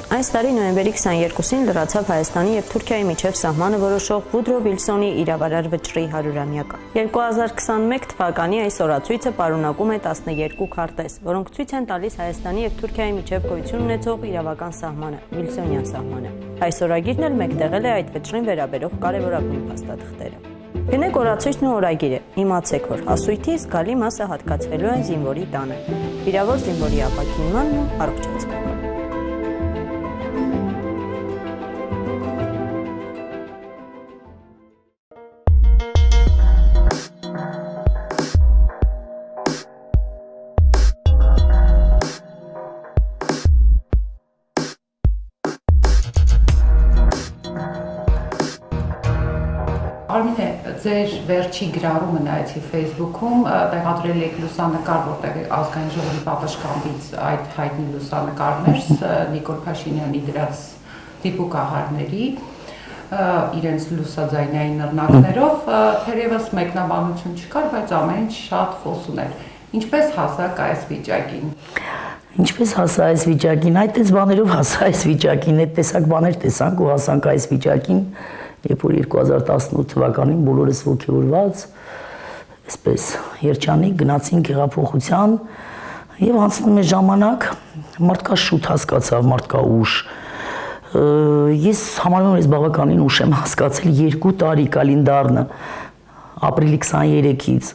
Այս տարի նոյեմբերի 22-ին լրացավ Հայաստանի եւ Թուրքիայի միջև սահմանը որոշող Վուդրո Վիլսոնի իրավարար վճռի 100-ամյակը։ 2021 թվականի այս օրացույցը պարունակում է 12 քարտեզ, որոնք ցույց են տալիս Հայաստանի եւ Թուրքիայի միջև գոյություն ունեցող իրավական սահմանը, Վիլսոնյան սահմանը։ Այս օրագիրն էլ մեկտեղել է այդ վճռին վերաբերող կարևորագույն փաստաթղթերը։ Գնեք օրացույցն ու օրագիրը, իմացեք, որ հասույթի զգալի մասը հատկացվելու է զինվորի տանը, վիրավոր զինվորի ապաքինմանն ու առողջացմանը։ Արմինե, ձեր վերջի գրառումը նայեցի Facebook-ում, տեղադրել եք լուսանկար, որտեղ ազգային ժողովի պատասխանից այդ հայտնի լուսանկարներ Նիկոլ Փաշինյանի դրած դիպուկահարների, իրենց լուսաձայնային նռնակներով, թերևս մեկնաբանություն չկար, բայց ամեն ինչ շատ խոսուն էր։ Ինչպես հասակ այս վիճակին։ Ինչպես հասա այս վիճակին, այդպես բաներով հասա այս վիճակին, այդ տեսակ բաներ տեսանք ու հասանք այս վիճակին, երբ որ 2018 թվականին բոլորս ոգևորված, այսպես երջանիկ գնացինք հեղափոխության եւ անցնում է ժամանակ, մարդկա շուտ հասկացավ, մարդկա ուշ։ Ես համարում եմ, ես բավականին ուշ եմ հասկացել 2 տարի կալենդարը, ապրիլի 23-ից,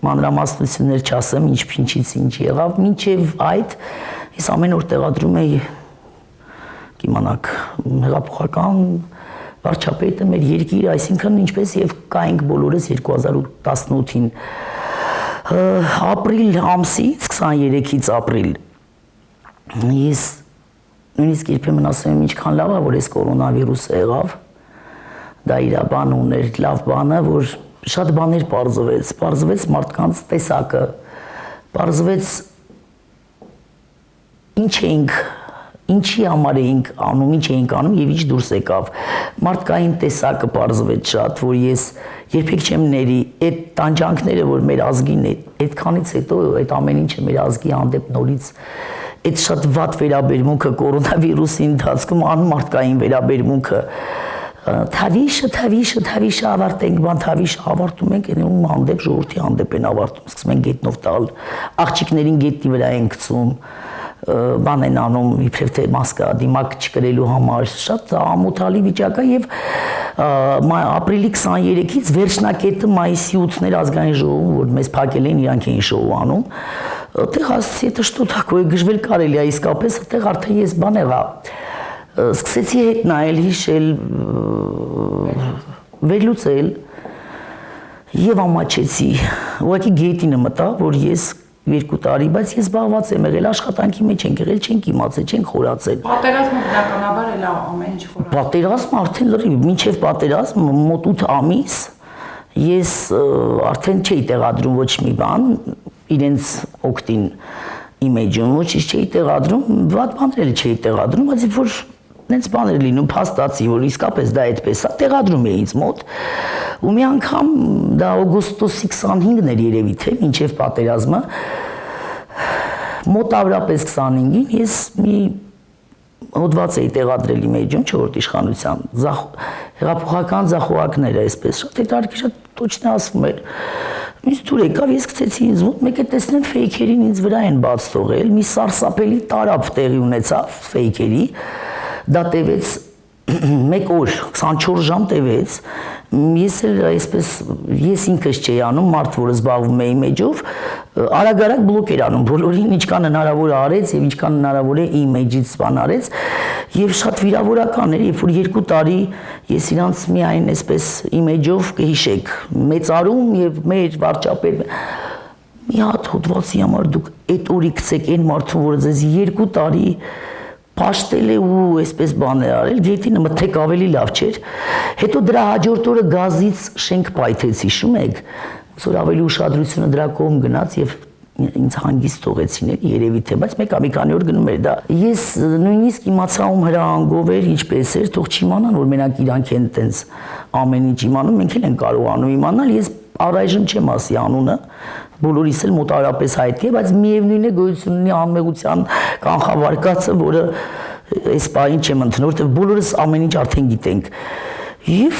մանրամասնություններ չասեմ, ինչից ինչ եղավ, մինչև այդ ես ամեն օր տեղադրում էի, կիմանաք, հեղափոխական վարչապետը մեր երկիրը, այսինքն ինչպես եւ կայինք բոլորս 2018-ին ապրիլ ամսից 23-ից ապրիլ ես նույնիսկ երբեմն ասում եմ ինչքան լավ է որ այս կորոնավիրուսը եղավ դա իր բան ուներ լավ բանը որ շատ բաներ պարզվեց մարդկանց տեսակը պարզվեց ինչի համար էինք անում, ինչ էինք անում եւ ինչ դուրս եկավ։ Մարդկային տեսակը պարզվեց շատ, որ ես երբեք չեմ ների այդ տանջանքները, որ մեր ազգին է, այդքանից հետո այդ ամեն ինչը մեր ազգի հանդեպ նորից այդ շատ վատ վերաբերմունքը կորոնավիրուսի ընթացքում անմարդկային վերաբերմունքը թավիշը ավարտենք, բան թավիշը ավարտում ենք, ում հանդեպ ժողովրդի հանդեպ են ավարտում, սկսում են գետնով տալ, աղջիկներին գետնի վրա են գցում բան են անում իբրև թե մասկա դիմակ չկրելու համար շատ ամոթալի վիճակ է եւ ապրիլի 23-ից վերջնակետը մայիսի 8-ներ ազգային ժողովում որ մեզ փակել են իրանք էին շոու անում այդտեղ ասեցի это что такое գժվել կարելի է իսկապես այդտեղ արդեն ես բան եղա սկսեցի հետ նայել հիշել վերլուծել եւ ամաչեցի ուղղակի գետնինը մտա որ ես 2 տարի, բայց ես զբաղված եմ եղել աշխատանքի մեջ ենք եղել, չենք իմացել, չենք խորացել։ Պատերազմը բնականաբար էլ ամեն ինչ խորացել։ Պատերազմը արդեն լրիվ, մինչև պատերազմ մոտ 8 ամիս ես արդեն չէի տեղադրում ոչ մի բան, իրենց օգտին իմիջում, ոչինչ չէի տեղադրում, վատ բաներ չէի տեղադրում, բայց որ նենց բաներ լինում, փաստացի, որ իսկապես դա այդպես է, տեղադրում էի ինձ մոտ։ Ու մի անգամ դա օգոստոսի 25-ն էր երևի թե մինչև պատերազմը մոտավորապես 25-ին ես մի հոդված էի տեղադրել իմեջում 4-րդ իշխանության հեղափոխական ձախողակները այսպես շատ հետարքի շատ точно ասվում էր ինձ դուր եկավ ես գցեցի ինձ մոտ մեկ է տեսնեմ ֆեյքերին ինձ վրա են բաց թողել մի սարսափելի տարապ տեղի ունեցավ ֆեյքերի դա տևեց 1 օր 24 ժամ տևեց ես էլ այսպես ես ինքս չէի անում մարդ որը զբաղվում է իմեջով արագ բլոկեր անում բոլորին ինչքան հնարավոր է արեց եւ ինչքան հնարավոր է իմեջից բան արեց եւ շատ վիրավորական էր երբ որ 2 տարի ես իրանց միայն այսպես իմեջով կհիշեք մեծարում եւ մեր վարչապետ մի հատ հոդվածի համար դուք այդ օրի գցեք այն մարդուն որը ձեզ 2 տարի Պաշտել է ու այսպես բան է արել, գետինը մթեք ավելի լավ չէր։ Հետո դրա հաջորդ օրը գազից շենք պայթեց, հիշում եք, որ ավելի ուշադրությունը դրա կողմ գնաց եւ ինձ հանգիստ թողեցին էլ երևի թե, բայց մի քանի օր գնում էր դա։ Ես նույնիսկ իմացա ում հրահանգով էր, ինչպես էր, թող չիմանան, որ մենակ իրանք են տենց ամեն ինչ իմանում, մենք էլ ենք կարողանում իմանալ, ես առայժմ չեմ ասի անունը, բոլորիս էլ մոտարապես հայտնի է, բայց միևնույն է գոյություն ունի անմեղության կանխավարկածը, որը այս բային չեմ ընդունում, որովհետև բոլորս ամեն ինչ արդեն գիտենք։ Եվ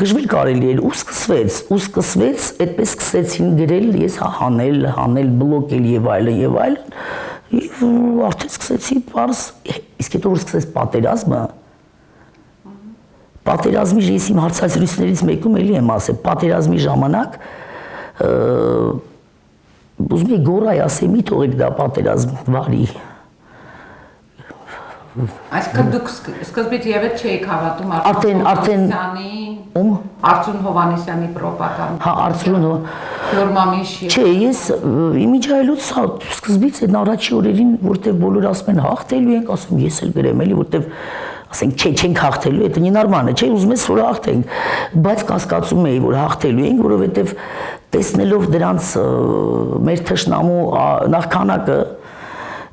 գժվել կարելի էր ու սկսվեց, այդպես սկսեցին գրել, ես հանել բլոկել եւ այլն եւ արդեն սկսեցի պարզ, իսկ հետո որ սկսեց պատերազմի ես իմ հարցազրույցներից մեկում էլի եմ ասել, պատերազմի ժամանակ ուզում եի գոռայ ասեմ, մի թողեք դա պատերազմ վարի։ Այսինքն դուք սկզբից եւեթ չէիք հավատում Արծրուն Հովհաննիսյանի պրոպագանդային։ Հա, Արծրուն Հյուրմամիշ։ Չէ, ես իմիջայլոց սկզբից այդ առաջի օրերին, որտեղ բոլորը ասում են հաղթելու ենք, ասում ես էլ գրեմ էլի, որտեղ ասենք չէ, չենք հաղթելու, դա նորմալ է, չէ, ուզում ես որ հաղթենք, բայց կասկածում էի, որ հաղթելու ենք, որովհետև տեսնելով դրանց մեր թշնամու նախքանակը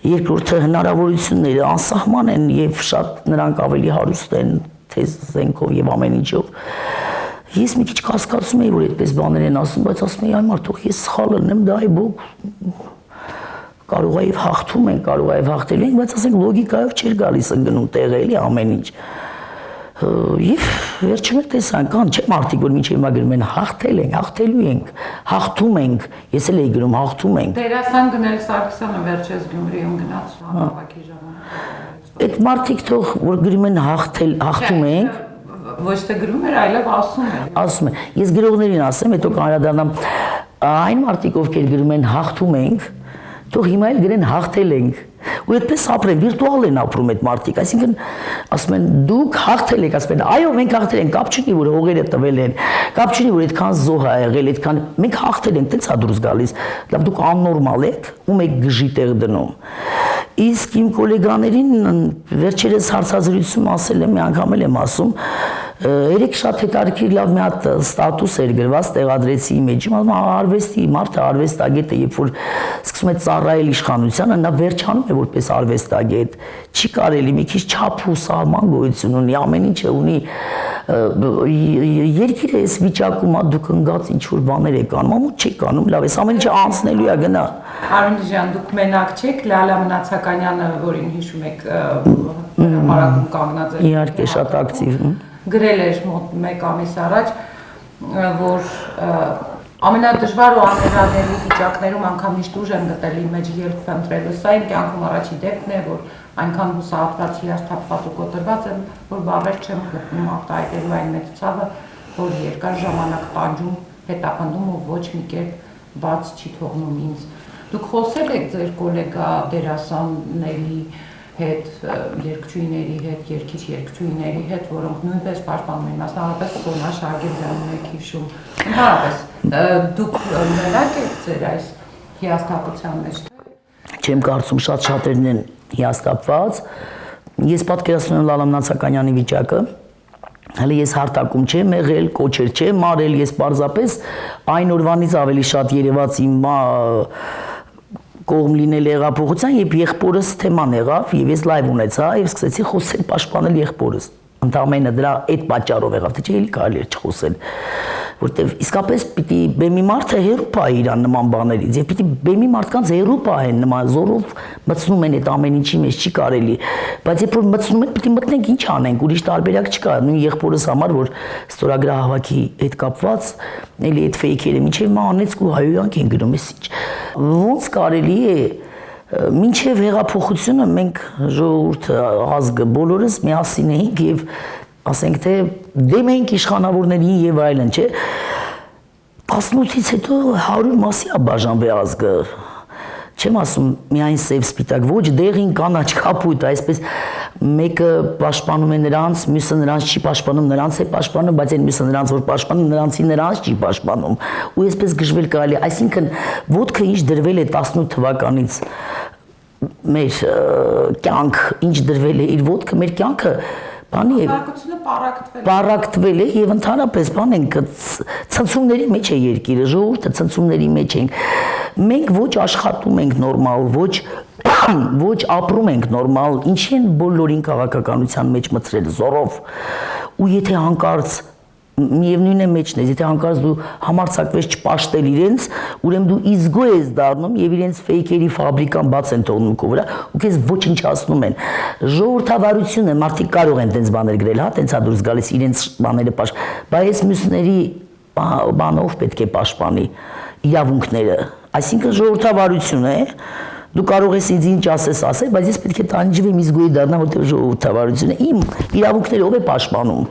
երկրորդը հնարավորությունները անսահման են եւ շատ նրանք ավելի հարուստ են թե զենքով եւ ամեն ինչով։ Ես մի քիչ կասկածում էի, որ այդպես բաներ են ասում, բայց ասում էի, այ մարդող ես սխալ եմ, դա այ բոք կարող է եւ հաղթում են, կարող է եւ հաղթելու են, բայց ասենք լոգիկայով չէր գալիս ընկնում տեղը էլի ամեն ինչ։ Եվ վերջում տեսանք, կան չէ մարդիկ, որ մինչև հիմա գրում են հաղթել ենք, հաղթելու ենք, հաղթում ենք, ես էլ էի գրում հաղթում ենք։ Դերասան Գնել Սարգսյանը վերջերս Գյումրիում գնաց հավաքի ժամանակ։ Այդ մարդիկ թող որ գրում են հաղթել, հաղթում ենք, ոչ թե գրում էր, այլև ասում էր։ Ասում են, ես գրողներին ասեմ, հետո կանրադառնամ, այն մարդիկ, ովքեր գրում են հաղթում ենք, թող հիմա էլ գրեն հաղթել ենք։ Ու այդպես ապրեն, վիրտուալ են ապրում այդ մարդիկ, այսինքն ասում են դուք հաղթել եք, ասում են այո մենք հաղթել ենք, կապ չունի որ հողերը տվել են, կապ չունի որ այդքան զոհ ա եղել, այդքան մենք հաղթել ենք, տենց ա դուրս գալիս, լավ դուք աննորմալ եք, ում եք գժի տեղ դնում։ Իսկ իմ գոլեգաներին վերջերս հարցազրույցում ասել եմ, մի անգամ էլ եմ ասում, երեք շատ հետաքրքիր լավ մի հատ ստատուս էր գրված, տեղադրեցի իմեջում, ասում արվեստի մարդը արվեստագետ է, երբ որ սկսում է ծառայել իշխանությանը, նա վերջանում է որպես արվեստագետ, չի կարելի մի քիչ չափ ու սահման գոյություն ունի, ամեն ինչը ունի, երկիրը այս վիճակում ա դուք ընկած ինչ որ բաներ եք անում, ամոթ չեք անում, լավ, այս ամեն ինչը անցնելու է գնա։ Արմեն ջան, դուք մենակ չեք, Լալա Մնացականյանը, որին հիշում եք, հրապարակում կանգնած էր։ Իհարկե շատ ակտիվ։ Գրել էր մոտ 1 ամիս առաջ, որ ամենադժվար ու անհեռանալի վիճակներում անգամ միշտ ուժ եմ գտել իմ մեջ ելք փնտրելու, սա իմ կյանքում առաջի դեպքն է, որ այնքան հուսահատված, հիասթափված ու կոտրված եմ, որ բավարար չեմ գտնում արտահայտելու այն մեծ ցավը, որ երկար ժամանակ տանջում, հետապնդում ու ոչ մի կերպ բաց չի թողնում ինձ։ Դուք խոսել եք ձեր գոլեգա դերասանների հետ, երգչուհիների հետ, երգիչ-երգչուհիների հետ, որոնք նույնպես պաշտպանում են, մասնավորապես Սոնա Շարգերյանն եք հիշում։ Ընդհանրապես, դուք մենակ եք ձեր այս հիասթափության մեջ, թե։ Չեմ կարծում շատ շատերն են հիասթափված։ Ես պատկերացնում եմ Լալա Մնացականյանի վիճակը։ Հələ ես հարտակում չեմ եղել, կոչեր չեմ արել, ես պարզապես այն օրվանից ավելի շատ երևաց իմ կողմ լինել հեղափոխության, երբ եղբորս թեման եղավ եւ ես լայվ ունեցա եւ սկսեցի խոսել պաշտպանել եղբորս։ Ընդամենը դրա այդ պատճառով եղավ, թե չէ էլի կարելի էր չխոսել, որտեվ իսկապես պիտի բեմի մարդը հերու պահի իրան նման բաներից եւ պիտի բեմի մարդկանց հերու պահեն նման զորով մտցնում են այդ ամեն ինչի մեջ չի կարելի, բայց երբ որ մտցնում են պիտի մտնենք ինչ անենք, ուրիշ տարբերակ չկա, նույն եղբորս համար որ ստորագրահավաքի հետ կապված էլի այդ ֆեյքերը մինչեւ մա անեցք ու հայոյանք են գրում էս ինչ ոնց կարելի է մինչև հեղափոխությունը մենք ժողովուրդը ազգը բոլորս միասին էինք եւ ասենք թե դեմ էինք իշխանավորներին եւ այլն, չէ։ 18-ից հետո 100 մասի է բաժանվել ազգը։ Չեմ ասում միայն սև սպիտակ, ոչ դեղին կանաչ կապույտ, այսպես մեկը պաշտպանում է նրանց, մյուսը նրանց չի պաշտպանում, նրանց է պաշտպանում, բայց այն մյուսը նրանց որ պաշտպանում, նրանց չի պաշտպանում։ Ու այսպես գժվել կարելի, այսինքն ոտքը ինչ դրվել է 18 թվականից մեր կյանք, ինչ դրվել է իր ոտքը, մեր կյանքը բանի է պարակտվել է եւ ընդհանրապես բան ենք ցնցումների մեջ է երկիրը, ժողովուրդը ցնցումների մեջ ենք։ Մենք ոչ աշխատում ենք նորմալ, ոչ ապրում ենք նորմալ, ինչի են բոլորին քաղաքականության մեջ մցրել զորով։ Ու եթե հանկարծ միևնույն է մեջն ես, եթե հանկարծ դու համարձակվես չպաշտել իրենց, ուրեմն դու իզգո ես դառնում եւ իրենց ֆեյքերի ֆաբրիկան բաց են թողնում քո վրա ու քեզ ոչնչացնում են։ Ժողովրդավարությունը մարդիկ կարող են տենց բաներ գրել, հա, տենց է դուրս գալիս իրենց բաները բայց մյուսների բանով պետք է պաշտպանի իրավունքները, այսինքն ժողովրդավարություն է։ Դու կարող ես ինձ ինչ ասես, բայց ես պետք է տանջվեմ, իզգոյի դառնամ, որտեղ ժողովրդավարությունը իմ իրավունքները ով է պաշտպանում։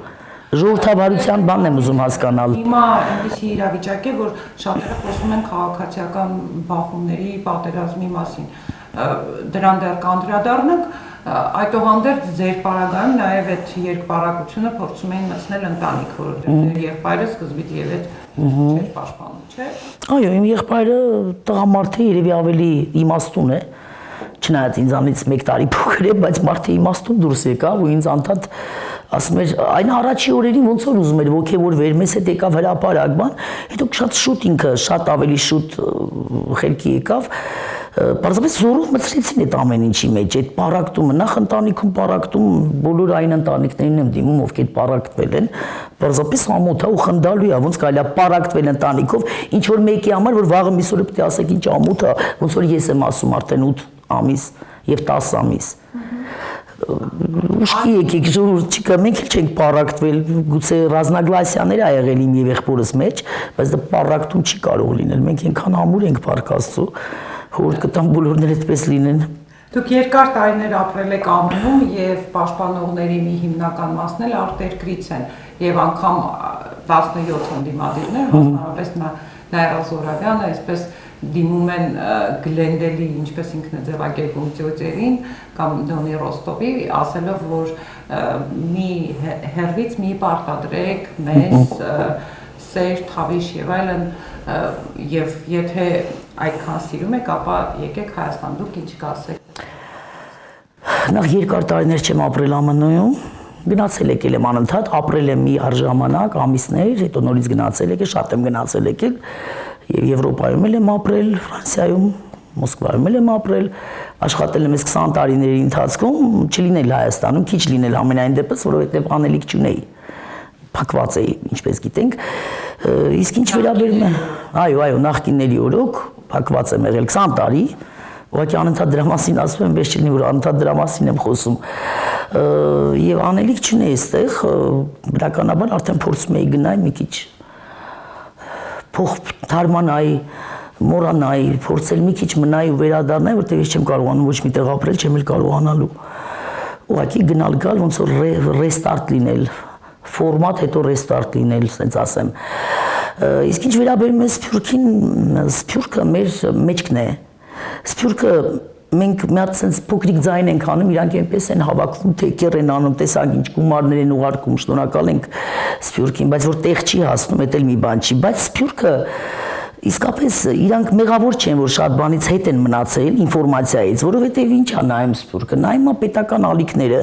Ժողովրդավարության բանն եմ ուզում հասկանալ։ Հիմա այնպիսի իրավիճակ է, որ շատերը խոսում են քաղաքացիական բախումների, պատերազմի մասին։ Դրան դեռ կանդրադառնանք, այդուհանդերձ ձեր պարագայում նաև այդ երկպարակությունը փորձում էին մտցնել ընտանիք, որովհետև ձեր եղբայրը սկզբից եւ այդ չէր պաշտպանում, չէ՞։ Այո, իմ եղբայրը տղամարդ է, երևի ավելի իմաստուն է, չնայած ինձանից 1 տարի փոքր է, բայց մարդը իմաստուն դուրս եկավ ու ինձ անդադ ասում էր, այն առաջի օրերին ոնց որ ուզում էր ոգևորվել, մեզ հետ եկավ հրապարակ բան, հետո շատ շուտ ինքը շատ ավելի շուտ խելքի եկավ, պարզապես զորով մտցրեցին այդ ամեն ինչի մեջ, այդ պարակտումը, նախ ընտանիքում պարակտում բոլոր այն ընտանիքներին եմ դիմում, ովքեր պարակտվել են, պարզապես ամոթ է ու խնդալու է, ոնց կարելի է պարակտվել ընտանիքով, ինչ որ մեկի համար, որ վաղը միս օրը պետք է ասեք ինչ ամոթ է, ոնց որ ես եմ ասում արդեն 8 ամիս եւ 10 ամիս։ Ուշքի եկեք ժողովուրդ չկա, մենք էլ չենք պարակտվել, գուցե ռազմագլասիաներ ա եղել իմ եւ եղբորս մեջ, բայց դա պարակտում չի կարող լինել, մենք այնքան ամուր ենք Փարքաստու, որ կտամ բոլորներ այդպես լինեն։ Դուք երկար տարիներ ապրել եք ԱՄՆ-ում եւ պաշտպանողների մի հիմնական մասն էլ արտերկրից են եւ անգամ 17 ընդդիմադիրներ, մասնավորապես Նաիրա Զոհրաբյանը, այսպես դիմում են Գլենդելի, ինչպես ինքն է ձևակերպում ծյոծերին կամ Դոնի Ռոստովի, ասելով, որ մի հերվից մի պարտադրեք մեզ սեր, թավիշ եւ այլն, եւ եթե այդքան սիրում եք, ապա եկեք Հայաստան, դուք ինչ կասեք։ Նախ երկար տարիներ չեմ ապրել ԱՄՆ-ում, գնացել եկել եմ անընդհատ, ապրել եմ մի առժամանակ, ամիսներ, հետո նորից գնացել եկել, շատ եմ գնացել եկել եւ Եվրոպայում էլ եմ ապրել, Ֆրանսիայում, Մոսկվայում էլ եմ ապրել, աշխատել եմ 20 տարիների ընթացքում, չլինել Հայաստանում, քիչ լինել ամենայն դեպս, որովհետեւ անելիք չունեի, փակված էի, ինչպես գիտենք, իսկ ինչ վերաբերում է, այո, նախկինների օրոք փակված եմ եղել 20 տարի, ուղղակի անընդհատ դրա մասին ասում եմ, բայց չլինի որ անընդհատ դրա մասին եմ խոսում, եւ անելիք չունեի այստեղ, բնականաբար արդեն փորձում էի գնալ մի քիչ փող թարմանայի, մոռանայի, փորձել մի քիչ մնայի ու վերադառնայի, որտեղ ես չեմ կարողանում ոչ միտեղ ապրել, չեմ էլ կարողանալու։ Ուղղակի գնալ գալ ոնց որ ռեստարտ լինել, ֆորմատ հետո ռեստարտ լինել, ասենց ասեմ։ Իսկ ինչ վերաբերում է Սփյուռքին, Սփյուռքը մեր մեջքն է։ Սփյուռքը մենք մի հատ sense փոքրիկ ձայն ենք անում, իրանք այնպես են հավաքվում, թեկեր են անում, տեսակ ինչ գումարներ են ուղարկում, շնորհակալ ենք Սփյուռքին, բայց որ տեղ չի հասնում, դա էլ մի բան չի, բայց Սփյուռքը իսկապես իրանք մեղավոր չեն, որ շատ բանից հետ են մնացել ինֆորմացիայից, որովհետև ինչ է նայում Սփյուռքը, նայում է պետական ալիքները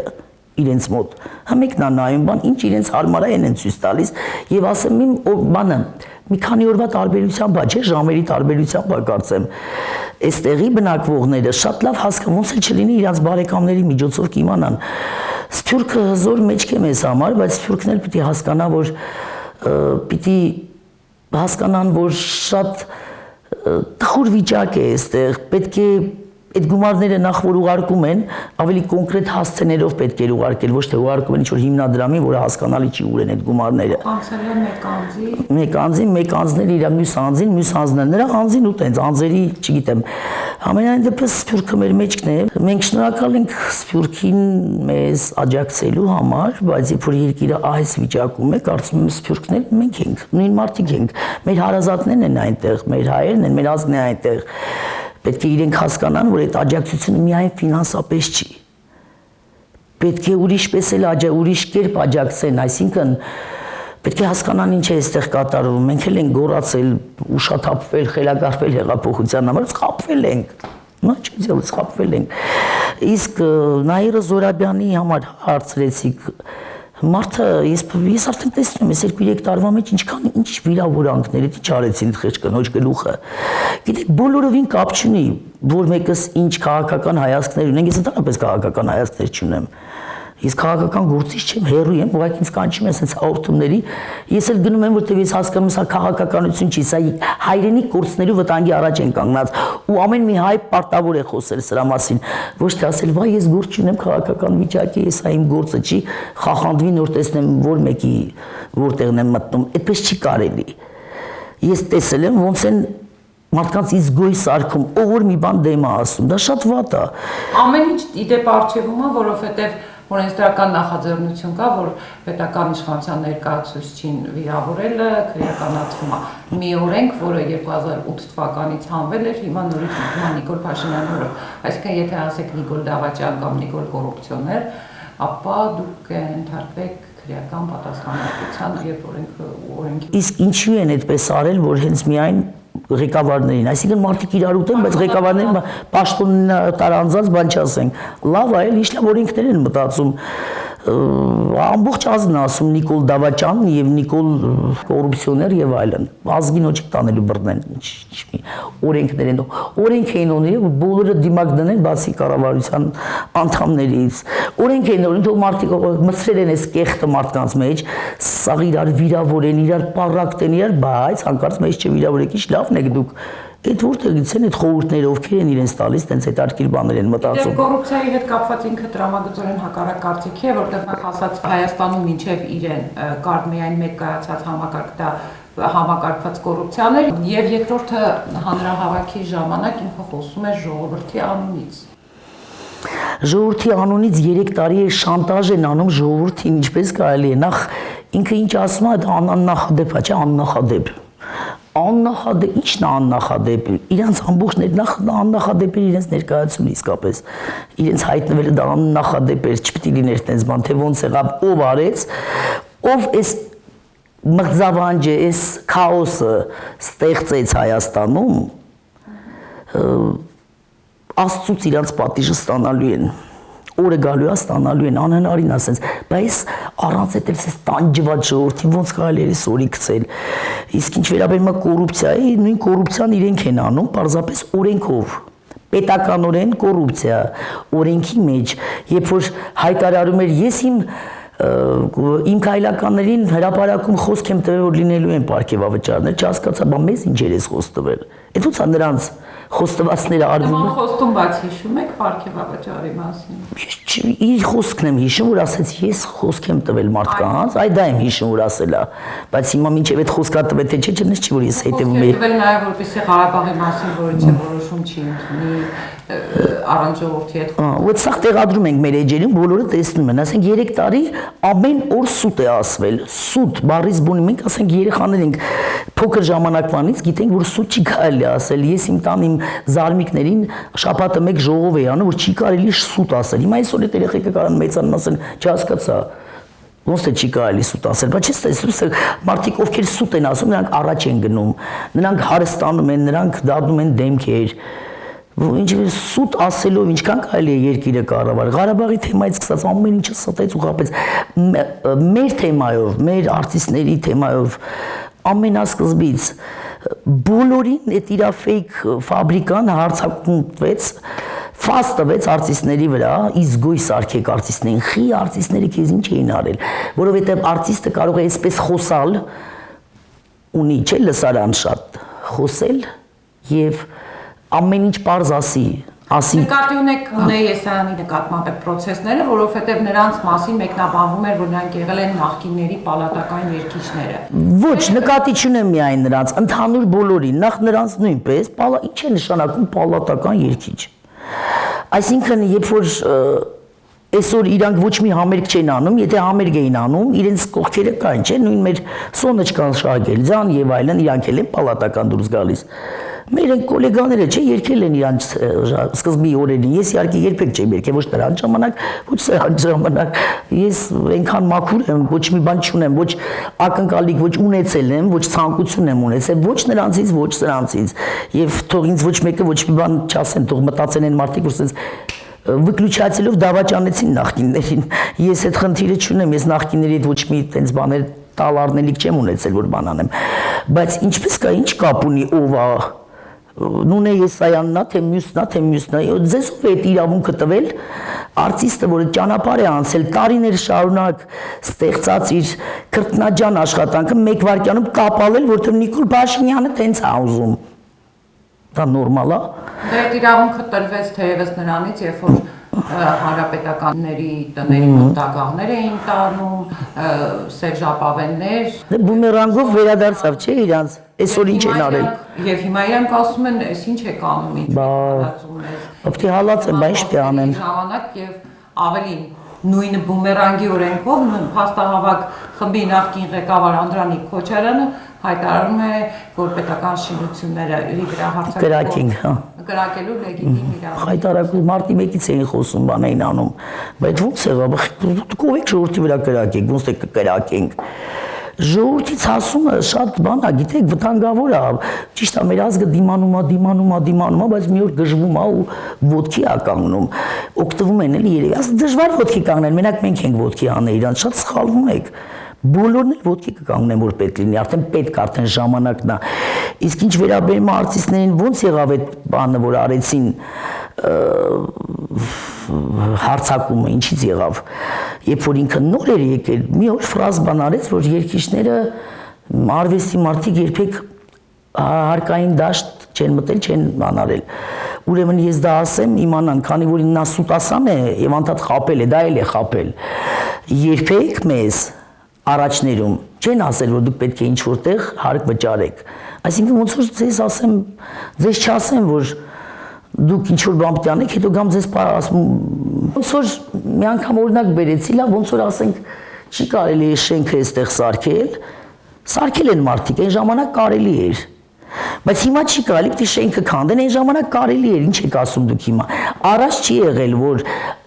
իրենց մոտ, հա մեկն է նայում բան, ինչ իրենց հարմար է են ցույց տալիս եւ ասեմ իմ բանը մի քանի օրվա տարբերությամբ է, չէ, ժամերի տարբերությամբ է կարծեմ։ Այստեղի բնակվողները շատ լավ հասկանում, ոնց էլ չլինի իրանց բարեկամների միջոցով կիմանան։ Սփյուռքը հզոր մեջք է մեզ համար, բայց Սփյուռքն էլ պիտի հասկանա, որ պիտի հասկանան, որ շատ տխուր վիճակ է այստեղ, պետք է այդ գումարները նախ որ ուղարկում են, ավելի կոնկրետ հասցեներով պետք է ուղարկել, ոչ թե ուղարկում են ինչ-որ հիմնադրամի, որը հասկանալի չի ուր են այդ գումարները։ Անցել է մեկ անձի։ Մեկ անձին, մեկ անձն իր մյուս անձին, մյուս անձն նրա անձին ու տենց անձերի, չգիտեմ։ Ամենայն դեպս Սփյուռքը մեր մեջքն է։ Մենք շնորհակալ ենք Սփյուռքին մեզ աջակցելու համար, բայց երբ որ երկիրը այս վիճակում է, կարծում եմ Սփյուռքն էլ մենք ենք, նույն մարդիկ ենք։ Մեր հարազատներն են այնտեղ, մեր հայերն են, մեր ազգն է այնտեղ։ Պետք է իրենք հասկանան, որ այդ աջակցությունը միայն ֆինանսապես չի։ Պետք է ուրիշպես էլ ուրիշ կերպ աջակցեն, այսինքն պետք է հասկանան ինչ է այստեղ կատարվում։ Մենք էլ ենք գոռացել, ուշաթափվել, խելագարվել հեղափոխության համար, խաբվել ենք։ Նա չի խաբվել ենք։ Իսկ Նաիրա Զոհրաբյանի համար հարցրեցիք Մարդը ես արդեն տեսնում եմ, այս 2-3 տարվա մեջ ինչ վիրավորանքներ, ինչ արեցին խեղճ կնոջ գլուխը։ Գիտեք, բոլորովին կապ չունի, որ մեկս ինչ քաղաքական հայացքներ ունեն, ես ընդհանրապես քաղաքական հայացքներ չունեմ։ Ես քաղաքական գործիչ չեմ, հերոյ եմ, ուղղակի ինձ կանչում են sense հաղորդումների։ Ես էլ գնում եմ, որտեղ ես հասկանում եմ, սա քաղաքականություն չի, սա հայրենի գործնելու վտանգի առաջ են կանգնած։ Ու ամեն մի հայ պարտավոր է խոսել սրա մասին, ոչ թե ասել, վայ, ես գործ չունեմ քաղաքական վիճակի, սա իմ գործը չի, խախանդվի նոր տեսնեմ, որ մեկի որտեղն եմ մտնում, այդպես չի կարելի։ Ես տեսել եմ, ոնց են մարդկանց իզգոյ սարքում, ով որ մի բան դեմ է ասում, դա շատ վատ է։ Ամեն ինչ իդեպ արժևում է, որովհետև օրենսդրական նախաձեռնություն կա, որ պետական իշխանության ներկայացուցչին վիրավորելը քրեականացվում է։ Մի օրենք, որը 2008 թվականից հանվել էր, հիմա նորից Նիկոլ Փաշինյանի օրը։ Այսինքն, եթե ասեք Նիկոլ Դավաճան կամ Նիկոլ կոռուպցիոներ, ապա դուք ենթարկվեք քրեական պատասխանատվության, երբ օրենքի։ Իսկ ինչու են այդպես արել, որ հենց միայն ղեկավարներին, այսինքն մարդիկ իրար ուտեն, բայց ղեկավարներին պաշտոնն տարանձած բան չասենք։ Լավ է, ինչ լավ օրենքներ են մտածում։ Ամբողջ ազգն ասում Նիկոլ Դավաճան եւ Նիկոլ կոռուպցիոներ եւ այլն։ Ազգին ոչ տանելու բռնեն, օրենքներ են։ Օրենք էին ունի, բոլորը դիմակ դնեն բացի կառավարության անդամներից։ Օրենք էին ունի, թող մարդիկ մցրել են այս կեղտը մարդկանց մեջ, սաղ իրար վիրավորեն, իրար պարակտեն, իրար, բայց հանկարծ մեջ չվիրավորեք, ինչ լավն եք դուք։ Այդ որտեղից են այդ խորհուրդները, ովքեր են իրենց տալիս, տենց այդ արկիր բաներ են մտածում։ Կոռուպցիայի հետ կապված ինքը տրամագծորեն հակառակ կարծիքի է, որտեղ նախ ասած Հայաստանում մինչև իրեն կար միայն մեկ կայացած համակարգ, դա համակարգված կոռուպցիաներ, եւ երկրորդը հանրահավաքի ժամանակ ինքը խոսում է ժողովրդի անունից։ Ժողովրդի անունից 3 տարի է շանտաժ են անում ժողովրդին, ինչպես կարելի է։ Նախ ինքը ինչ ասում է, դա աննախադեպ է, չէ, աննախադեպ։ Աննախադեպ, ի՞նչն է աննախադեպ։ Իրանց ամբողջն նախ աննախադեպ էր իրենց ներկայացումը իսկապես։ Իրենց հայտնվելը դա աննախադեպ էր, չպետք է լիներ այդպես բան, թե ոնց եղավ, ով արեց, ով էս մղձավանջը, էս քաոսը ստեղծեց Հայաստանում, Աստծուց իրանց պատիժը ստանալու են։ Օրը գալու է ստանալու են, անհնարին ասենց, բայց առանց այդ էս տանջված ժողովրդին ոնց կարելի է սորի գցել։ Իսկ ինչ վերաբերում է կոռուպցիայի, նույն կոռուպցիան իրենք են անում, պարզապես օրենքով։ Պետականորեն կոռուպցիա, օրենքի մեջ, երբ որ հայտարարում էր ես իմ քայլականներին հրապարակում խոսք եմ տվել, որ լինելու են պարգևավճարներ, չհասկացա, բա մեզ ինչ էր էս խոսք տվել։ Այդ ո՞նց է նրանց խոստվածները արվում են։ Նման խոստում բաց հիշում եք պարգևավճարի մասին։ Իր խոսքն եմ հիշում, որ ասեց ես խոսք եմ տվել մարդկանց, այ դա եմ հիշում, որ ասել է, բայց հիմա մինչև այդ խոսքա տվել թե չէ, չնես չի որ ես հետևում եմ։ Տվել նաև որպեսզի Ղարաբաղի մասին որից է որոշում չի ընդունի առանց ժողովրդի հետ։ Ու այդ սա տեղադրում ենք մեր էջերին, բոլորը տեսնում են, ասենք 3 տարի ամեն օր սուտ է ասվել, սուտ, բառից բունի մենք ասենք երեխաներ ենք փոքր ժամանակվանից գիտենք, որ սուտ չի կարելի ասել, ես իմ տան իմ զարմիկներին շաբաթը մեկ ժողով էի անում, որ չի կարելի սուտ ասել, հիմա այսօր այդ երեխեքը կարան մեծանան ասեն, չհասկացա, ոնց թե չի կարելի սուտ ասել, բայց չես տեսնում, մարդիկ ովքեր սուտ են ասում, նրանք առաջ են գնում, նրանք հարստանում են, նրանք դառնում են դեմքեր, ինչ սուտ ասելով ինչքան կարելի է երկիրը կառավարել։ Ղարաբաղի թեմայից սկսած ամեն ինչը ստեց ու խապեց մեր թեմայով, մեր արտիստների թեմայով ամենասկզբից բոլորին այդ իր ֆեյք ֆաբրիկան հարցակումտվեց, ֆաս տվեց արտիստների վրա, իզգոյ սարքեք արտիստներին, խի արտիստները քեզ ինչ էին արել, որովհետև արտիստը կարող է այսպես խոսալ, ունի չէ լսարան շատ, խոսել եւ ամեն ինչ պարզ ասի։ Նկատի ունեք Հունեի Եսայանի նկատմամբ այդ process-ները, որովհետև նրանց մասին մեկնաբանվում էր, որ նրանք եղել են նախկինների պալատական երգիչները։ Ոչ, նկատի չունեմ միայն նրանց, ընդհանուր բոլորին, նախ նրանց նույնպես, ինչ է նշանակում պալատական երգիչ։ Այսինքն, երբ որ այսօր իրանք ոչ մի համերգ չեն անում, եթե համերգ էին անում, իրենց կողքերը կային, չէ՞, նույն մեր Սոնոչկան Շահագելյան եւ այլն, իրանք էլ են պալատական դուրս գալիս։ Մեր գոլեգաները չէ երկել են իրանց սկզբի օրերին, ես իհարկե երբեք չեմ երկել, ոչ նրան ժամանակ, ոչ սրանց ժամանակ, ես այնքան մաքուր եմ, ոչ մի բան չունեմ, ոչ ակնկալիք, ոչ ունեցել եմ, ոչ ցանկություն եմ ունեցել, ոչ նրանցից, ոչ սրանցից, եւ թող ինձ ոչ մեկը ոչ մի բան չասեն, թող մտածեն են մարդիկ, որ ասենց վկլուչացելով դավաճանեցին նախկիններին, ես այդ խնդիրը չունեմ, ես նախկինների հետ ոչ մի տենց բաներ տալարնելիք չեմ ունեցել, որ բան անեմ, բայց ինչպես կա, ինչ կապ ունի ով է Նունե Եսայանն է, թե մյուսն է, ձեզ ով է այդ իրավունքը տվել արտիստը, որը ճանապարհ է անցել տարիներ շարունակ ստեղծած իր քրտնաջան աշխատանքը մեկ վայրկյանում կապալել, որտեղ Նիկոլ Փաշինյանը տենց է ուզում։ Դա նորմալ է։ Դա այդ իրավունքը տրվեց թերևս նրանից, երբ որ հանրապետականների տների մտագաղներ էին տանում, սև ժապավեններ։ Բումերանգով վերադարձավ, չէ՞ իրանց։ Այսօր ինչ են արել։ Եվ հիմա իրանք ասում են, այս ինչ եք անում, ինչ հալածում ես։ Պետք է հալածեն, բա ինչ պիտի անեն։ Ժամանակ եւ ավելին նույն բումերանգի օրենքով փաստահավաք խմբի նախկին ղեկավար Անդրանիկ Քոչարյանը հայտարարում է, որ պետական շինությունները իր վրա կրակելու լեգիտիմ իրավունք։ Հայտարարում մարտի 1-ից էին խոսում, բան էին անում, բայց ո՞նց եղավ, դուք եք ժողովրդի վրա կրակեք, ոնց է կկրակենք։ Ժողովրդի ցասումը շատ բան է, գիտեք, վտանգավոր է, ճիշտ է, մեր ազգը դիմանում է, բայց մի օր գժվում է ու ոտքի է կանգնում, օգտվում են էլի երևի, դժվար ոտքի կանգնել, մենակ մենք ենք ոտքի հանել իրանց, շատ սխալվում եք, բոլորն էլ ոտքի կկանգնեն, որ պետք լինի, արդեն պետք, արդեն ժամանակն է, իսկ ինչ վերաբերում է արտիստներին, ոնց եղավ այդ բանը, որ արեցին հարցակումը, ինչից եղավ, երբ որ ինքը նոր էր եկել, մի օր ֆրազ բան արեց, որ երկիշները արվեստի մարդիկ երբեք հարկային դաշտ չեն մտել, չեն անարել, ուրեմն ես դա ասեմ, իմանան, քանի որ նա սուտասան է եւ անդադ խապել է, դա էլ է խապել, երբեք մեզ առաջներում չեն ասել, որ դուք պետք է ինչ-որ տեղ հարկ վճարեք, այսինքն ոնց որ ձեզ ասեմ, ձեզ չասեմ, որ դուք ինչ-որ բան պետք է անեք, հետո գամ ձեզ ասում, ոնց որ մի անգամ օրինակ բերեցի, լավ, ոնց որ ասենք, չի կարելի է շենքը այստեղ սարքել են մարդիկ, այն ժամանակ կարելի էր, բայց հիմա չի կարելի, պետք է շենքը քանդեն, այն ժամանակ կարելի էր, ինչ եք ասում դուք հիմա, առաջ չի եղել, որ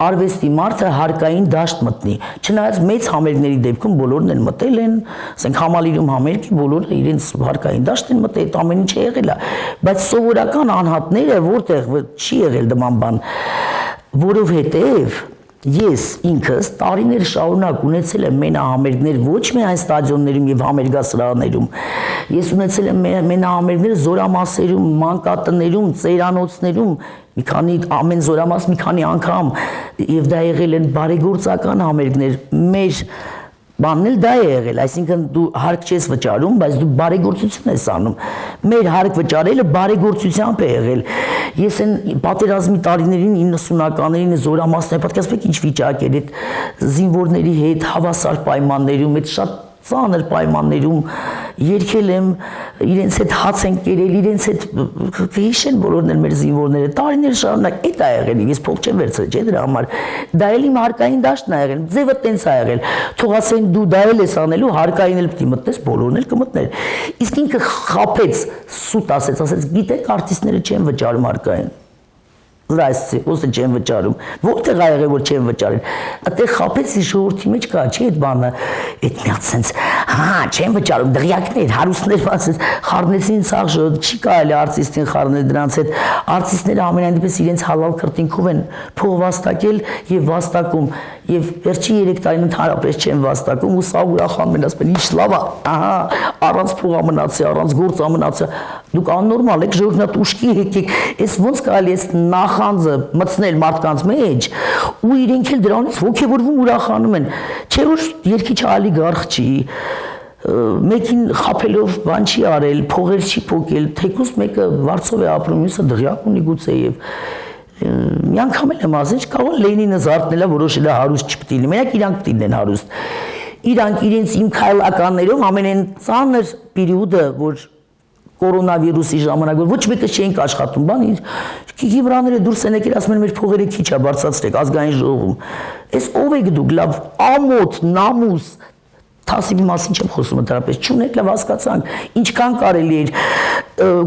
արվեստի մարդը հարկային դաշտ մտնի, չնայած մեծ համերգների դեպքում բոլորն են մտել են, ասենք Համալիրում համերգի բոլորը իրենց հարկային դաշտ են մտել, այդ ամեն ինչը եղել է, բայց սովորական անհատները որտեղ չի եղել նման բան, որովհետև ես ինքս տարիներ շարունակ ունեցել եմ մենահամերգներ ոչ միայն ստադիոններում եւ համերգասրահներում, ես ունեցել եմ մենահամերգներ զորամասերում, մանկատներում, ծերանոցներում, մի քանի ամեն զորամաս մի քանի անգամ եւ դա եղել են բարեգործական համերգներ, մեր բանն էլ դա է եղել, այսինքն դու հարկ չես վճարում, բայց դու բարեգործություն ես անում, մեր հարկ վճարելը բարեգործությամբ է եղել, ես են պատերազմի տարիներին 90-ականներին զորամասներ, պատկերացրեք ինչ վիճակ էր այդ զինվորների հետ հավասար պայմաններում, այդ շատ ծանր պայմաններում երկել եմ, իրենց հետ հաց են կերել, իրենց հետ հիշեն բոլորն են մեր զինվորները, տարիներ շարունակ այդ է եղել, ես փող չեմ վերցրել, չէ՞ դրա համար, դա էլ իմ հարկային դաշտն է եղել, ձևը տենց է եղել, թող ասեն դու դա էլ ես անելու, հարկային էլ պիտի մտնես, բոլորն էլ կմտներ, իսկ ինքը խաբեց, սուտ ասեց, գիտեք արտիստները չեն վճարում հարկային, Զրայսի, ոսը չեն վճարում, որտեղ ա եղել, որ չեն վճարել, այդտեղ խաբեց ժողովրդի մեջ կա, չէ՞ այդ բանը, այդ միած սենց, չեն վճարում, դղյակներ, հարուստներ ասես, խառնեցին ցախ ժողովուրդ, չի կարելի արտիստին խառնել դրանց հետ, արտիստները ամենայն դեպս իրենց հալալ քրտինքով են փող վաստակել եւ վաստակում, եւ վերջի 3 տարին ընդհանրապես չեն վաստակում ու սա ուրախանում են, ասում են, ինչ լավ է, առանց փողա մնացի, առանց գործա մնացի, դուք աննորմալ եք, ժողովուրդ ուշքի եկեք, այս ոնց կարելի է նախանձը մտցնել մարդկանց մեջ ու իրենք էլ դրանից ոգևորվում ուրախանում են, չէ՞ որ երկիչը ալի գարխ չի, մեկին խափելով բան չի արել, փողեր չի փոկել, թեկուզ մեկը վարձով է ապրում, մյուսը դղյակ ունի գուցե եւ մի անգամ էլ եմ ասել, կարող Լենինը զարթնելա որոշել է հարուստ չպետք լինի, մենակ իրանք պետք լինեն հարուստ, իրանք իրենց իմ քայլականներով ամենեն ծանր պերիոդը, որ կորոնավիրուսի ժամանակ, ոչ մեկը չէինք աշխատում, բան, Գիվրաները դուրս են եկել, ասում են մեր փողերը քիչ է, բարձրացրեք ազգային ժողովում։ Էս ով եք դուք, լավ, ամոթ, նամուս, թասիբի մասին չեմ խոսում ընդհանրապես, չունեք, լավ հասկացանք, ինչքան կարելի էր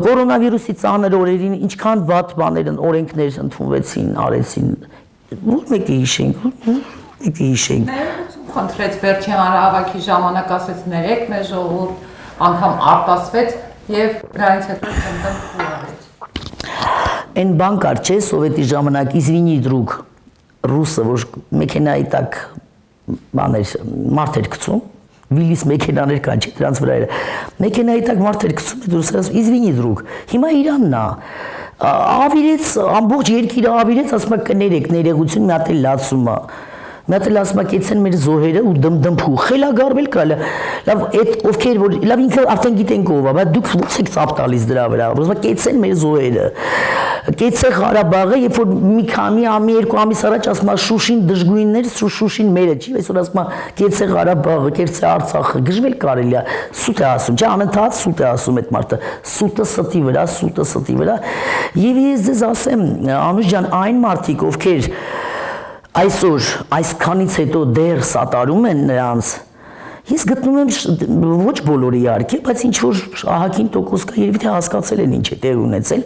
կորոնավիրուսի ծանր օրերին, ինչքան վատ բաներ, օրենքներ ընդունվեցին, արեցին, ո՞ր մեկը հիշենք, մեկը հիշենք։ Խնդրեց վերջին հանրահավաքի ժամանակ ասեց ներեք մեր ժողովուրդ, անգամ արտասվեց եւ դրանից հետո ընդդեմ փորեց։ Այն բան կար, չէ, սովետի ժամանակ, извини, друг, ռուսը, որ մեքենայի տակ բաներ, մարդ էր գցում, Վիլիս մեքենաներ կան, չէ, դրանց վրա էր, մեքենայի տակ մարդ էր գցում, դուրս ասում, извини, друг, հիմա Իրանն է, ավիրեց ամբողջ երկիրը ավիրեց, ասում է կներեք, ներեգություն մի հատ էլ լացում է։ Մի հատ էլ ասում է կեցեն մեր զոհերը ու դմփու, խելագարվել կալը։ Լավ, այդ ովքեր որ լավ ինքը արդեն գիտենք ով է, բայց դուք ո՞նց եք ծափ տալիս դրա վրա։ Ասում է կեցեն մեր զոհերը։ Կեցե Ղարաբաղը, երբ որ մի քանի երկու ամիս առաջ ասում է Շուշին դժգույններ, Շուշին մերը, չի, այսօր ասում է կեցե Ղարաբաղը, կեցե Արցախը, գժվել կարելի է։ Սուտ է ասում, չէ, անընդհատ սուտ է ասում այդ մարդը։ Սուտը ստի վրա, սուտը ստի վրա։ Եվ ես ձեզ ասեմ, Անուշ ջան, այն մարդիկ, ովքեր այսօր այսքանից հետո դեռ սատարում են նրանց, ես գտնում եմ ոչ բոլորը իհարկե, բայց ինչ որ ահագին տոկոս կա, երևի թե հասկացել են ինչ է տեղ ունեցել,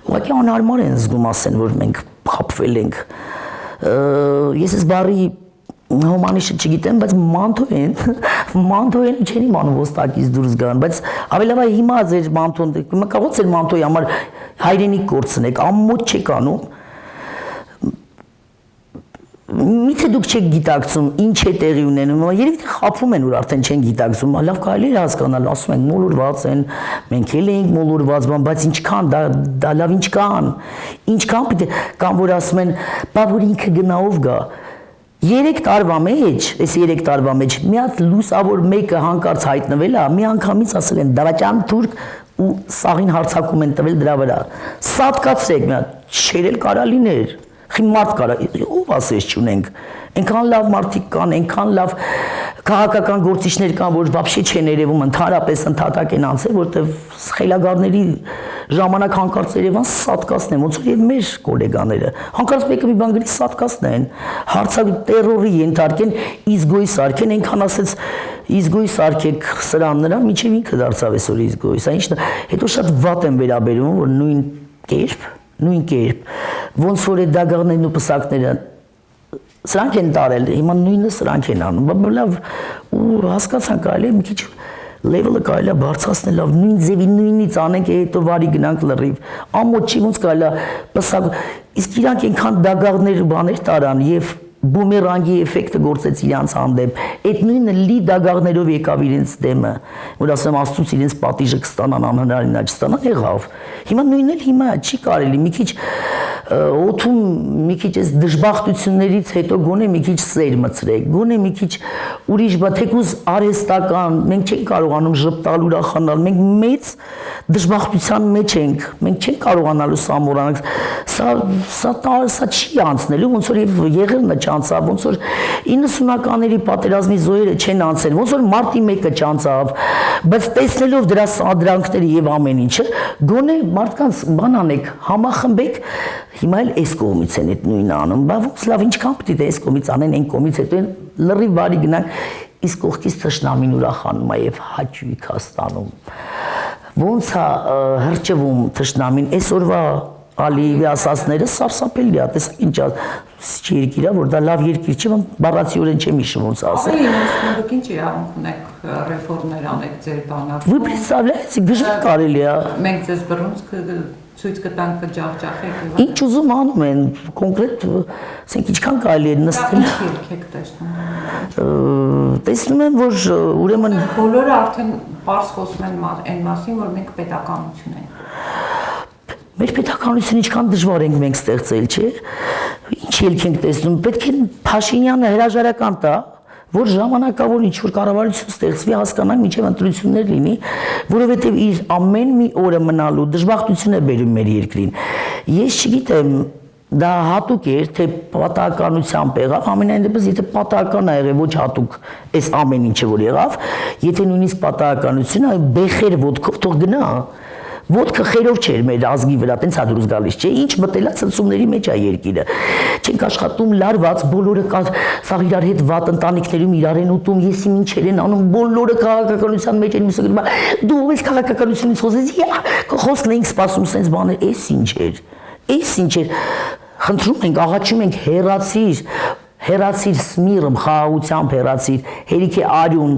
ուղղակի անհարմար են զգում ասեն, որ մենք խաբվել ենք։ Ես այս բառի հոմանիշը չգիտեմ, բայց մանթո են չեն իմանում ոստակից դուրս գան, բայց ավելի լավ է հիմա ձեր մանթոն, ոնց էր մանթոյի համար հայրենիք կորցնեք, ամոթ չեք անում։ Միթե դուք չեք գիտակցում ինչ է տեղի ունենում, երևի թե խափում են, որ արդեն չեն գիտակցում, լավ կարելի է հասկանալ, ասում են մոլորված են, մենք էլ ենք մոլորված, բայց ինչքան, դա լավ ինչքան պիտի, կամ որ ասում են, բա որ ինքը գնաով գա, 3 տարվա մեջ, այս 3 տարվա մեջ, մի հատ լուսավոր մեկը հանկարծ հայտնվել է, մի անգամից ասել են դավաճան թուրք ու սաղին հարցակում են տվել դրա վրա, սատկացրեք մի հատ, շերել կարա լիներ, Մարդ կարա, ով ասես չունենք, այնքան լավ մարդիկ կան, այնքան լավ քաղաքական գործիչներ կան, որ вообще չեն երևում, ընդհանրապես ընդհակակ են անցել, որտեվ խելագարների ժամանակ հանկարծ Երևան սատկացն են, ոնց որ եւ մեր գոլեգաները։ Հանկարծ մեկը մի բան գրի սատկացն են, հարցակ տերորի ենթարկեն, Իզգոյի սարքեն, այնքան ասեց Իզգոյի սարքեք սրան նրան, միջև ինքը դարձավ այսօր Իզգոյի, սա ինչ, հետո շատ վատ են վերաբերվում, որ նույն կերպ, ոնց որ այդ դագաղներն ու պսակները սրանք են տարել, հիմա նույնը սրանք են անում, լավ, ու հասկացան կարելի է մի քիչ լեվելը կարելի է բարձրացնել, լավ, նույն ձևի նույնից անենք, հետո վարի գնանք լրիվ, ամոթ չի ոնց կարելի է պսակ, իսկ իրանք այնքան դագաղներ ու բաներ տարան եւ բումերանգի էֆեկտը գործեց իրանց հանդեպ, այդ նույնը լի դագաղներով եկավ իրենց դեմը, որ ասեմ աստծուց իրենց պատիժը կստանան, անհնարին չստանան, եղավ, հիմա նույնն էլ հիմա չի կարելի, մի քիչ օդում մի քիչ այս դժբախտություններից հետո գոնե մի քիչ սեր մցրեք, գոնե մի քիչ ուրիշ բա թեկուզ արհեստական, մենք չենք կարողանում ժպտալ, ուրախանալ, մենք մեծ դժբախտության մեջ ենք, մենք չենք կարողանալու սա մոռանալ, սա չի անցնելու, ոնց որ եղերնը չանցավ, ոնց որ 90-ականների պատերազմի զոհերը չեն անցել, ոնց որ մարտի 1-ը չանցավ, բայց տեսնելով դրա սադրանքները եւ ամեն ինչը, գոնե մարդկանց բան անեք, համախմբեք, հիմա էլ այս կողմից են այդ նույնը անում, բա ոնց լավ ինչքան պիտի դա այս կողմից անեն, այն կողմից հետո լրիվ վարի գնանք, իսկ կողքից թշնամին ուրախանում է եւ հաճույք հաստանում, ոնց է հրճվում թշնամին, այսօրվա Ալիևի ասածները սարսափելի է, տեսեք ինչ երկիր է, որ դա լավ երկիր չի, բառացիորեն չեմ հիշում ոնց ասել։ Դուք ինչ իրավունք ունեք ռեֆորմներ անեք ձեր բանակում։ Вы представляете, գժվել կարելի է։ Մենք ձեզ բռունցք ցույց կտանք կջախջախեք։ Ինչ ուզում անում են, կոնկրետ, ասենք ինչքան կարելի է նստել։ Ինչ ելք եք տեսնում։ Տեսնում եմ, որ ուրեմն բոլորը արդեն բարձ խոսում են այն մասին, որ մենք պետականություն ենք։ Մեր պետականությունը ինչքան դժվար ենք մենք ստեղծել, չէ՞։ Ինչ ելք ենք տեսնում, պետք է Փաշինյանը հրաժարական տա, որ ժամանակավոր ինչ-որ կառավարություն ստեղծվի, հասկանանք, մինչև ընտրություններ լինի, որովհետև իր ամեն մի օրը մնալու դժբախտություն է բերում մեր երկրին։ Ես չգիտեմ, դա հատուկ էր, թե պատահականությամբ եղավ, ամենայն դեպս, եթե պատահական է եղել, ոչ հատուկ այս ամեն ինչը որ եղավ, եթե նույնիսկ պատահականությունը բեխեր ոտքով թող գնա, Ոտքը խերով չէր մեր ազգի վրա, տենց է դուրս գալիս, չէ, ինչ մտելա ցնցումների մեջ է երկիրը։ Չենք աշխատում լարված, բոլորը սա իրար հետ վատ ընտանիքներում իրար են ուտում, ես ինչեր են անում, բոլորը քաղաքականության մեջ են մյուսը գրում, դու ով ես քաղաքականությունից խոսես, խոսքն էինք սպասում սենց բաներ, էս ինչ էր, խնդրում ենք, աղաչում ենք, հեռացիր Սմիրմ, խաղաղությամբ հեռացիր, հերիք է արյուն,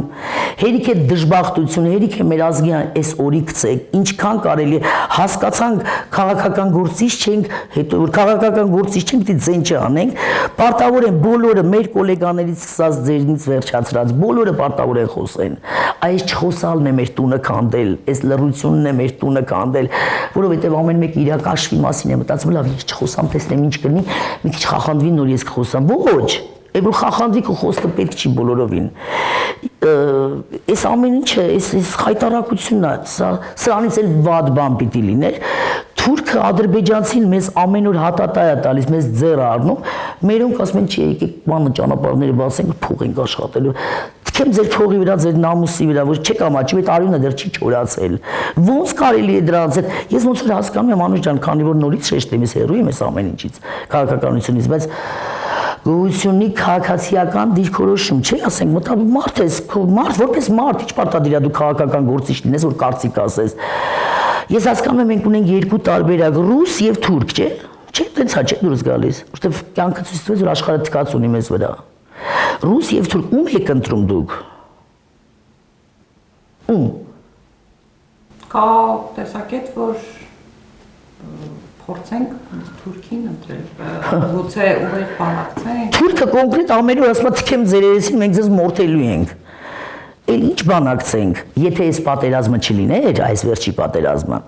Հերիք է դժբախտություն, հերիք է մեր ազգի այս օրի գցեք, ինչքան կարելի է հասկացանք քաղաքական գործիչ չենք, հետո որ քաղաքական գործիչ չենք, դի ձեն չանենք, պարտավոր են բոլորը մեր գոլեգաներից սկսած ձերնից վերջացրած, բոլորը պարտավոր են խոսեն։ Այս չխոսալն է մեր տունը քանդել, այս լռությունն է մեր տունը քանդել, որովհետև ամեն մեկ իր կաշվի մասին է մտածում, լավ, ես չխոսամ, տեսնեմ ինչ կլինի, մի քիչ խախանդվի նոր ես կխոսամ։ Ոչ, Էբրու խախանդվի ու խոսքը պետք չի բոլորովին։ Այս ամեն ինչը, այս խայտարակությունն է, սրանից էլ վատ բան պիտի լիներ։ Թուրքը ադրբեջանցին մեզ ամեն օր հատատայ է տալիս, մեզ ձեռ առնում, մերոնք ասում են, չի, եկեք բանը ճանապարհները բացենք, փող ենք աշխատելու։ Թքեմ ձեր փողի վրա, ձեր նամուսի վրա, որ չեք ամաչում, այդ արյունը դեռ չի չորացել։ Ոնց կարելի է դրանց հետ։ Ես ոնց որ հասկանում եմ, Անուշ ջան, քանի որ նորից շեշտ եմ, ես հեռու եմ այս ամեն ինչից, քաղաքականությունից, բայց գոյությունի քաղաքացիական դիրքորոշում չէ, ասենք, մտածում մարդ ես, մարդ որպես մարդ, ինչ պարտադիր է դու քաղաքական գործիչ լինես, որ կարծիք ասես։ Ես հասկանում եմ, մենք ունենք երկու տարբերակ, ռուս եւ թուրք, չէ՞։ Չէ, տենց հա չէ դուրս գալիս, որտեվ կյանքը ցույց տվեց, որ աշխարհը թքած ունի մեզ վրա։ Ռուս եւ թուրք ում եք ընտրում դուք։ Ում։ Կա տեսակետ, որ փորձենք Թուրքին ընտրել, գուցե ուղիղ բանակցենք։ Թուրքը կոնկրետ ամեն օր ասում է թքեմ ձեր երեսին, մենք ձեզ մորթելու ենք։ Էլ ինչ բանակցենք, եթե այս պատերազմը չլիներ, այս վերջի պատերազմը,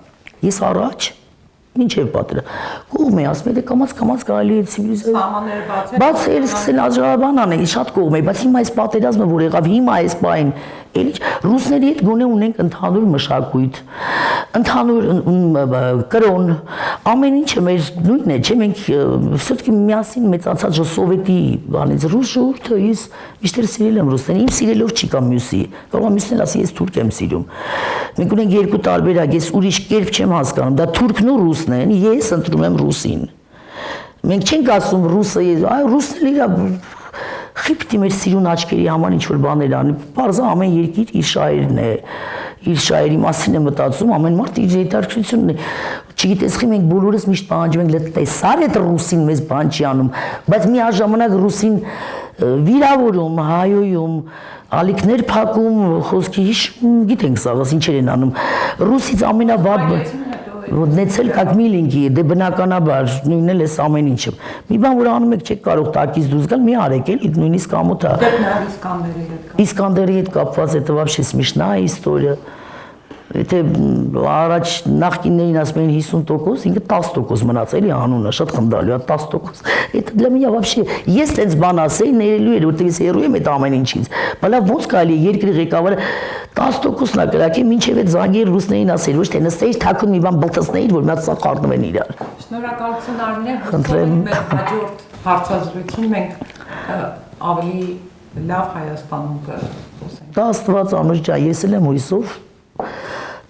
ես առաջ Ինչև պատերը։ Կողմ է, ասում է, դե կամաց կարելի է ցիվիլիզացիա։ Սահմանները բացել, սկսել ազգաբան անել, շատ կողմ է, բայց հիմա այս պատերազմը, որ եղավ, հիմա այս բային, էլ ինչ ռուսների հետ գոնե ունենք ընդհանուր մշակույթ, ընդհանուր կրոն, ամեն ինչը մեր նույնն է, չէ՞, մենք все-таки միասին մեծացած սովետի բանից ռուս ժողովուրդը ես միշտ սիրել եմ ռուսներին, իմ սիրելով չի կամ մյուսի, կարող է մյուսն ասի ես թուրք եմ սիրում։ Մենք ունենք երկու տարբերակ, ես ուրիշ կերպ չեմ հասկանում, դա թուրքն ու ռուսն են, ես ընտրում եմ ռուսին։ Մենք չենք ասում ռուսը, այ ռուսն էլ իր խիպտի մեր սիրուն աչքերի համար ինչ որ բաներ անի, բարձա ամեն երկիր իր շահերն է, իր շահերի մասին է մտածում, ամեն մարդ իր հետաքրքրությունն է։ Չգիտես, խի մենք բոլորս միշտ պահանջում ենք տեսար այդ ռուսին մեզ բան չի անում, բայց միաժամանակ ռուսին վիրավորում, հայոյում, ալիքներ փակում, խոսքի գիտենք սաղս ինչեր են անում։ Ռուսից ամենավատ Նեցել կակ միլինքի, դե բնականաբար, նույնն էլ ես ամեն ինչը։ Մի բան, որ անում եք չեք կարող տակից դուրս գալ, մի արեք էլ, նույնիսկ ամոթա։ Իսկանդերի հետ կապված это вообще смешная история։ Եթե առաջ նախկիններին ասում էին 50%, ինքը 10% մնաց էլի անունը, շատ խնդալու է 10%։ Это для меня вообще ես տենց բան ասեի, ներելու էր, որտեղ ես հեռու եմ այդ ամեն ինչից։ Բալա ոնց կարելի է երկրի ղեկավարը 10%-ն է կրակի, մինչև այդ զանգեր ռուսներին ասել, ոչ թե նստեիր թաքուն մի բան բլթացնեիր, որ մյաց սա խառնվեն իրար։ Շնորհակալություն Արմինե, հուսով մեր հաջորդ հարցազրույցին մենք ավելի լավ Հայաստանում կխոսենք։ Դա Աստված Անուշ ջան, ես էլ եմ հույսով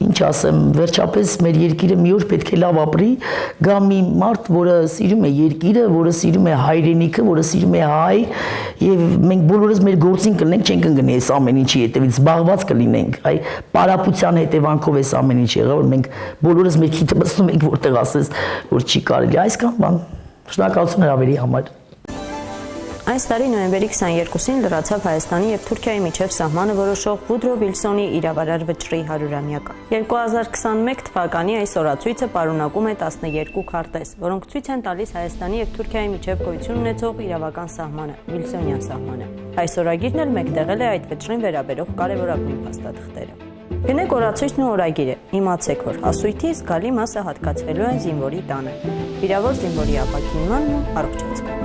Ինչ ասեմ, վերջապես մեր երկիրը մի օր պետք է լավ ապրի, գա մի մարդ, որը սիրում է երկիրը, որը սիրում է հայրենիքը, որը սիրում է հայ, եւ մենք բոլորս մեր գործին կլինենք, չենք ընկնի այս ամեն ինչի հետևից, զբաղված կլինենք, այ պարապության հետևանքով այս ամեն ինչ եղավ, որ մենք բոլորս մեր քիթը մտնում ենք, որտեղ ասես, որ չի կարելի, այսքան բան։ Շնորհակալություն հրավերի համար։ Այս տարի նոյեմբերի 22-ին լրացավ Հայաստանի եւ Թուրքիայի միջև սահմանը որոշող Վուդրո Վիլսոնի իրավարար վճռի 100-ամյակը։ 2021 թվականի այս օրացույցը պարունակում է 12 քարտեզ, որոնք ցույց են տալիս Հայաստանի եւ Թուրքիայի միջև գոյություն ունեցող իրավական սահմանը, Վիլսոնյան սահմանը։ Այս օրագիրն էլ մեկտեղել է այդ վճռին վերաբերող կարևորագույն փաստաթղթերը։ Գնեք օրացույցն ու օրագիրը, իմացեք, որ հասույթի զգալի մասը հատկացվելու է զինվորի տանը։ Վիրավոր զինվորի ապաքինմանն ու առողջացումը։